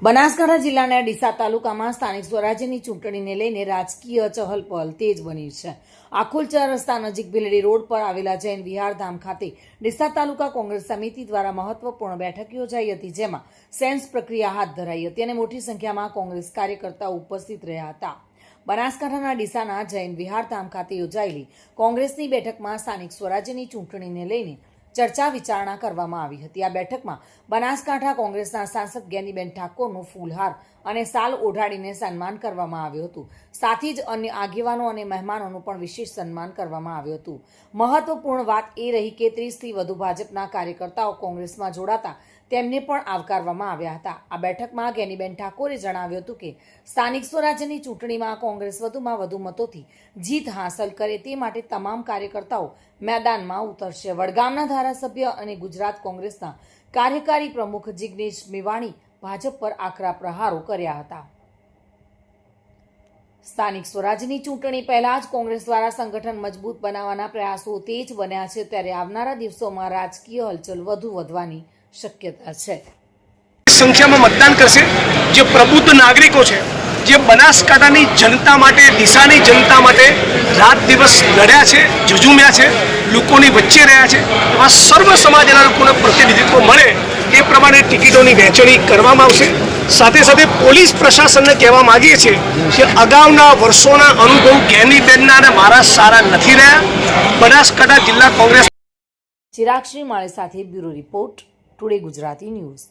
બનાસકાંઠા જિલ્લાના ડીસા તાલુકામાં સ્થાનિક સ્વરાજ્યની ચૂંટણીને લઈને રાજકીય ચહલપહલ તેજ બની છે। આખુલ 4 રસ્તા નજીક ભીલડી રોડ પર આવેલા જૈન વિહાર ધામ ખાતે ડીસા તાલુકા કોંગ્રેસ સમિતિ દ્વારા મહત્વપૂર્ણ બેઠક યોજાઈ હતી, જેમાં સેન્સ પ્રક્રિયા હાથ ધરાઈ હતી અને મોટી સંખ્યામાં કોંગ્રેસ કાર્યકર્તાઓ ઉપસ્થિત રહ્યા હતા। બનાસકાંઠાના ડીસાના જૈન વિહાર ધામ ખાતે યોજાયેલી કોંગ્રેસની બેઠકમાં સ્થાનિક સ્વરાજ્યની ચૂંટણીને લઈને ચર્ચા વિચારણા કરવામાં આવી હતી। આ બેઠકમાં બનાસકાંઠા કોંગ્રેસના સાંસદ જ્ઞાનીબેન ઠાકોરનું ફૂલહાર અને સાલ ઓઢાડીને સન્માન કરવામાં આવ્યું હતું। સાથે જ અન્ય આગેવાનો અને મહેમાનોનું પણ વિશેષ સન્માન કરવામાં આવ્યું હતું। મહત્વપૂર્ણ વાત એ રહી કે 30થી વધુ ભાજપના કાર્યકર્તાઓ કોંગ્રેસમાં જોડાતા તેમને પણ આવકારવામાં આવ્યા હતા। આ બેઠકમાં જ્ઞાનીબેન ઠાકોરે જણાવ્યું હતું કે સ્થાનિક સ્વરાજ્યની ચૂંટણીમાં કોંગ્રેસ વધુમાં વધુ મતોથી જીત હાંસલ કરે તે માટે તમામ કાર્યકર્તાઓ મેદાનમાં ઉતરશે। વડગામના ધારાસભ્ય અને ગુજરાત કોંગ્રેસના કાર્યકારી પ્રમુખ જિગ્નેશ મેવાણી ભાજપ પર આકરા પ્રહારો કર્યા હતા। સ્થાનિક સ્વરાજ્યની ચૂંટણી પહેલા જ કોંગ્રેસ દ્વારા સંગઠન મજબૂત બનાવવાના પ્રયાસો તેજ બન્યા છે, ત્યારે આવનારા દિવસોમાં રાજકીય હલચલ વધુ વધવાની શક્યતા છે। સંખ્યામાં મતદાન કરશે જે પ્રબુદ્ધ નાગરિકો છે, જે બનાસકાંઠાની જનતા માટે, ડીસાની જનતા માટે રાત દિવસ લડ્યા છે, ઝઝૂમ્યા છે, લોકોની વચ્ચે રહ્યા છે, એવા સર્વ સમાજના લોકોને પ્રતિનિધિત્વ મળે એ પ્રમાણે ટિકિટોની વહેંચણી કરવામાં આવશે। સાથે સાથે પોલીસ પ્રશાસનને કહેવા માંગીએ છીએ કે અગાઉના વર્ષોના અનુભવ જ્ઞાનીબેનના અને મારા સારા નથી રહ્યા। બનાસકાંઠા જિલ્લા કોંગ્રેસ ચિરાગશ્રી માળે સાથે bureau report, today Gujarati news.